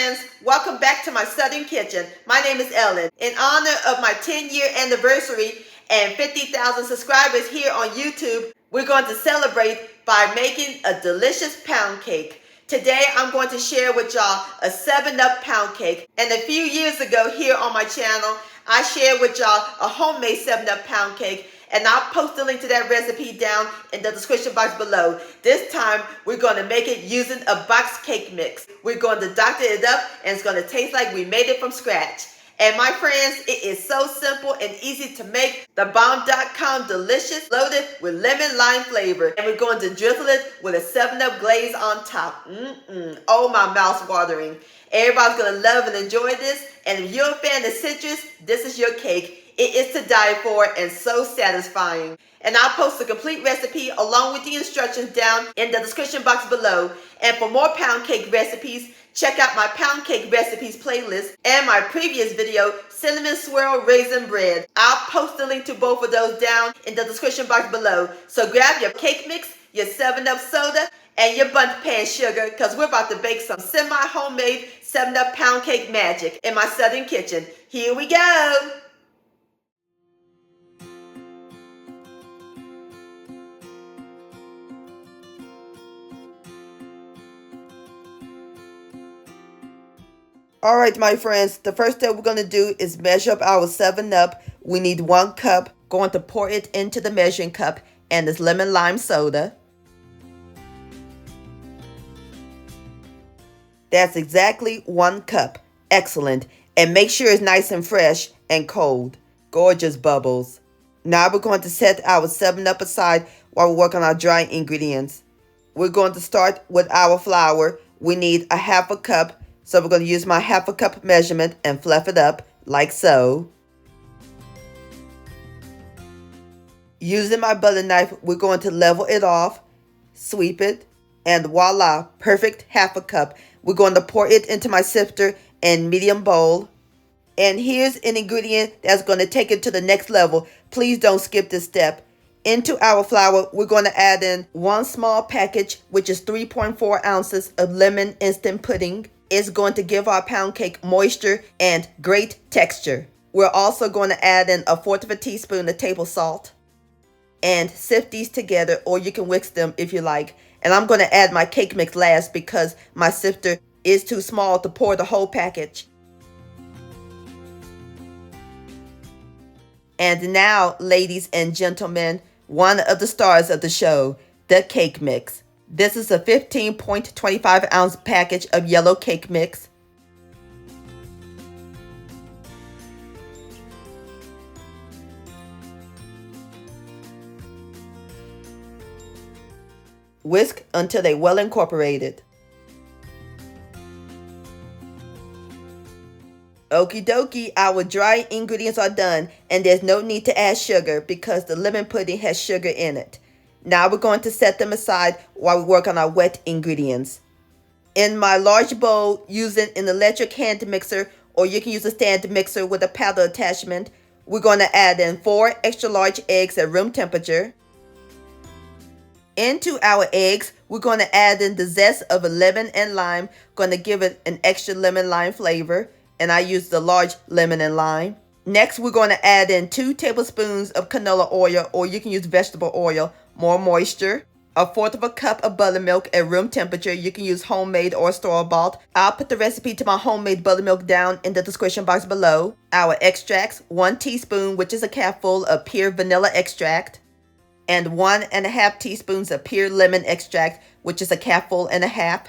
friends, welcome back to my Southern Kitchen. My name is Ellen. In honor of my 10-year anniversary and 50,000 subscribers here on YouTube, we're going to celebrate by making a delicious pound cake. Today I'm going to share with y'all a 7-Up pound cake. And a few years ago here on my channel, I shared with y'all a homemade 7-Up pound cake, and I'll post the link to that recipe down in the description box below. This time, we're going to make it using a box cake mix. We're going to doctor it up, and it's going to taste like we made it from scratch. And my friends, it is so simple and easy to make. The bomb.com delicious, loaded with lemon lime flavor. And we're going to drizzle it with a 7-Up glaze on top. Oh, my mouth's watering. Everybody's going to love and enjoy this. And if you're a fan of citrus, this is your cake. It is to die for and so satisfying. And I'll post the complete recipe along with the instructions down in the description box below. And for more pound cake recipes, check out my pound cake recipes playlist and my previous video, cinnamon swirl raisin bread. I'll post the link to both of those down in the description box below. So grab your cake mix, your 7-Up soda, and your bundt pan sugar, because we're about to bake some semi-homemade 7-Up pound cake magic in my Southern kitchen. Here we go. All right, my friends, the first step we're going to do is measure up our 7-Up. We need 1 cup. Going to pour it into the measuring cup and this lemon lime soda. That's exactly 1 cup. Excellent. And make sure it's nice and fresh and cold. Gorgeous bubbles. Now we're going to set our 7-Up aside while we work on our dry ingredients. We're going to start with our flour. We need a 1/2 cup. So we're going to use my 1/2 cup measurement and fluff it up like so. Using my butter knife, we're going to level it off, sweep it, and voila, perfect 1/2 cup. We're going to pour it into my sifter and medium bowl. And here's an ingredient that's going to take it to the next level. Please don't skip this step. Into our flour, we're going to add in 1 small package, which is 3.4 ounces of lemon instant pudding. It's going to give our pound cake moisture and great texture. We're also going to add in 1/4 teaspoon of table salt and sift these together, or you can whisk them if you like. And I'm going to add my cake mix last because my sifter is too small to pour the whole package. And now, ladies and gentlemen, one of the stars of the show, the cake mix. This is a 15.25 ounce package of yellow cake mix. Whisk until they're well incorporated. Okie dokie, our dry ingredients are done, and there's no need to add sugar because the lemon pudding has sugar in it. Now we're going to set them aside while we work on our wet ingredients. In my large bowl, using an electric hand mixer, or you can use a stand mixer with a paddle attachment, we're going to add in 4 extra large eggs at room temperature. Into our eggs, we're going to add in the zest of a lemon and lime, going to give it an extra lemon lime flavor, and I use the large lemon and lime. Next, we're going to add in 2 tablespoons of canola oil, or you can use vegetable oil, more moisture. 1/4 cup of buttermilk at room temperature. You can use homemade or store-bought. I'll put the recipe to my homemade buttermilk down in the description box below. Our extracts, 1 teaspoon, which is a cupful of pure vanilla extract, and 1.5 teaspoons of pure lemon extract, which is a cupful and a half.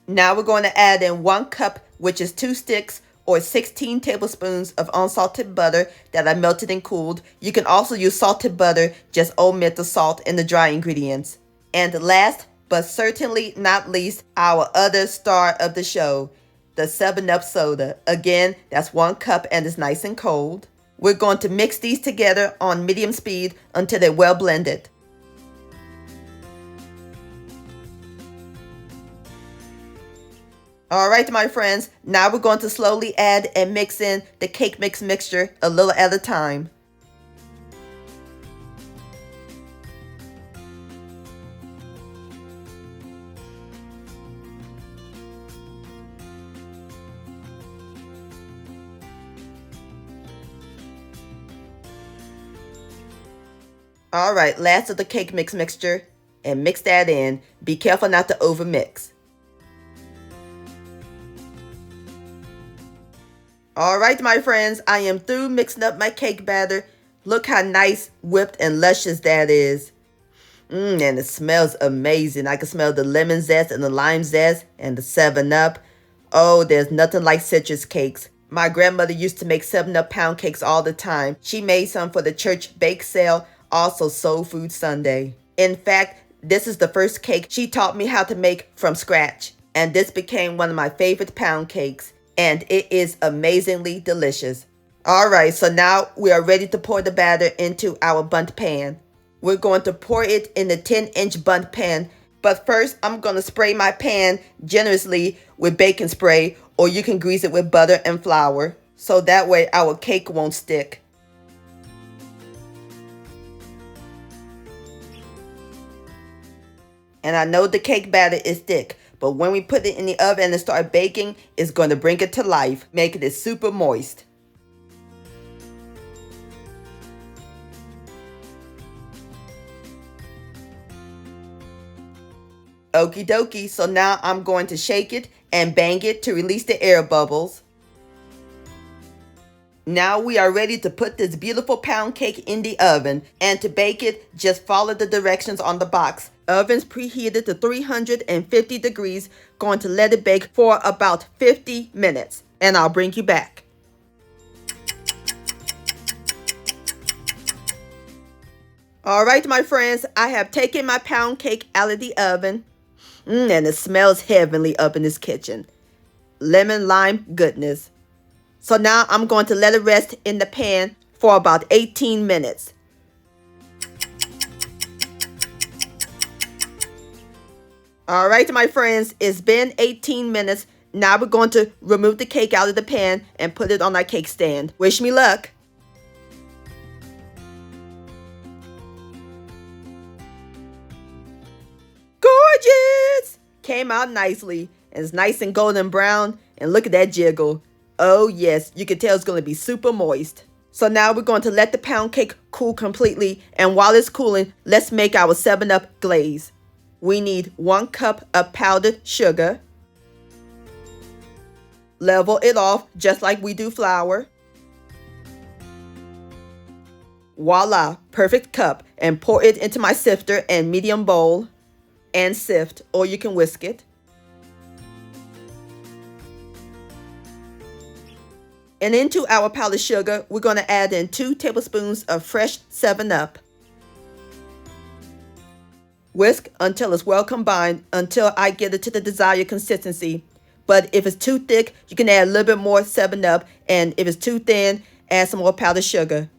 Now we're going to add in 1 cup, which is 2 sticks, or 16 tablespoons of unsalted butter that I melted and cooled. You can also use salted butter, just omit the salt in the dry ingredients. And last, but certainly not least, our other star of the show, the 7-Up soda. Again, that's 1 cup and it's nice and cold. We're going to mix these together on medium speed until they're well blended. All right, my friends, now we're going to slowly add and mix in the cake mix mixture a little at a time. All right, last of the cake mix mixture, and mix that in. Be careful not to over mix. All right, my friends, I am through mixing up my cake batter. Look how nice, whipped, and luscious that is. And it smells amazing. I can smell the lemon zest and the lime zest and the 7-Up. Oh, there's nothing like citrus cakes. My grandmother used to make 7-Up pound cakes all the time. She made some for the church bake sale, also Soul Food Sunday. In fact, this is the first cake she taught me how to make from scratch. And this became one of my favorite pound cakes. And it is amazingly delicious. All right, so now we are ready to pour the batter into our bundt pan. We're going to pour it in the 10-inch bundt pan. But first, I'm going to spray my pan generously with baking spray, or you can grease it with butter and flour, so that way our cake won't stick. And I know the cake batter is thick, but when we put it in the oven and start baking, it's going to bring it to life, making it super moist. Okie dokie, so now I'm going to shake it and bang it to release the air bubbles. Now we are ready to put this beautiful pound cake in the oven, and to bake it, just follow the directions on the box. Oven's preheated to 350 degrees, going to let it bake for about 50 minutes, and I'll bring you back. All right, my friends, I have taken my pound cake out of the oven, and it smells heavenly up in this kitchen. Lemon lime goodness. So now I'm going to let it rest in the pan for about 18 minutes. All right, my friends, it's been 18 minutes. Now we're going to remove the cake out of the pan and put it on our cake stand. Wish me luck. Gorgeous! Came out nicely, and it's nice and golden brown, and look at that jiggle. Oh yes, you can tell it's going to be super moist. So now we're going to let the pound cake cool completely, and while it's cooling, let's make our 7-Up glaze. We need 1 cup of powdered sugar. Level it off just like we do flour. Voila, perfect cup, and pour it into my sifter and medium bowl and sift, or you can whisk it. And into our powdered sugar, we're going to add in 2 tablespoons of fresh 7-Up. Whisk until it's well combined, until I get it to the desired consistency. But if it's too thick, you can add a little bit more 7-Up, and if it's too thin, add some more powdered sugar.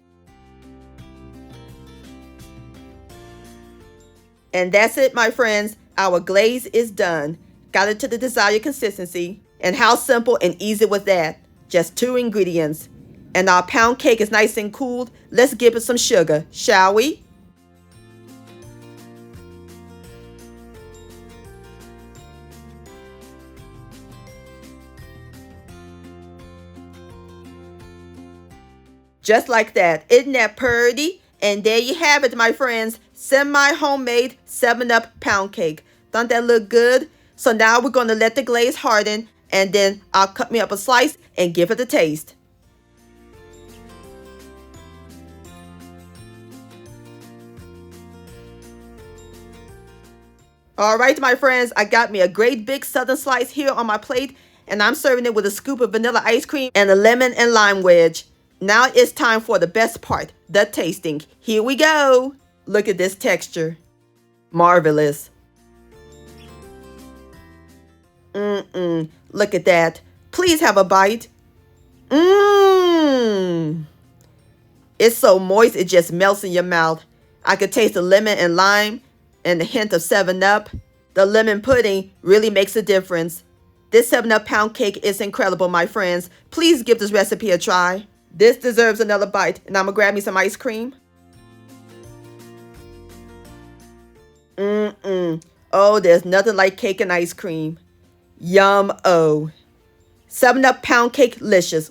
And that's it, my friends. Our glaze is done. Got it to the desired consistency. And how simple and easy was that? Just 2 ingredients. And our pound cake is nice and cooled. Let's give it some sugar, shall we? Just like that. Isn't that pretty? And there you have it, my friends. Semi-homemade 7-Up pound cake. Don't that look good? So now we're going to let the glaze harden, and then I'll cut me up a slice and give it a taste. All right, my friends, I got me a great big southern slice here on my plate, and I'm serving it with a scoop of vanilla ice cream and a lemon and lime wedge. Now it's time for the best part, the tasting. Here we go. Look at this texture. Marvelous. Look at that. Please have a bite. It's so moist, it just melts in your mouth. I could taste the lemon and lime and the hint of 7-Up. The lemon pudding really makes a difference. This 7-Up pound cake is incredible, my friends. Please give this recipe a try. This deserves another bite, and I'm gonna grab me some ice cream. Oh, there's nothing like cake and ice cream. Yum-o. 7-Up pound cake licious.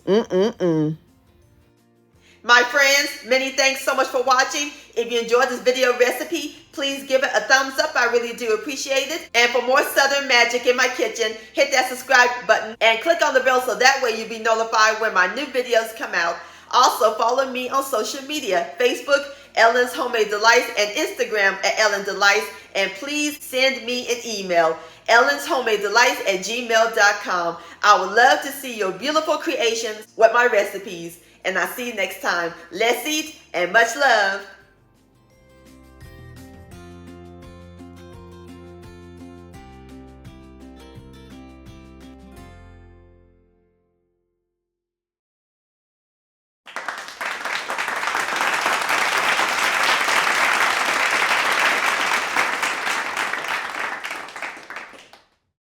My friends, many thanks so much for watching. If you enjoyed this video recipe, please give it a thumbs up. I really do appreciate it. And for more Southern magic in my kitchen, hit that subscribe button and click on the bell so that way you'll be notified when my new videos come out. Also, follow me on social media, Facebook, Ellen's Homemade Delights, and Instagram at Ellen Delights. And please send me an email, ellenshomemadeDelights@gmail.com. I would love to see your beautiful creations with my recipes. And I'll see you next time. Let's eat and much love.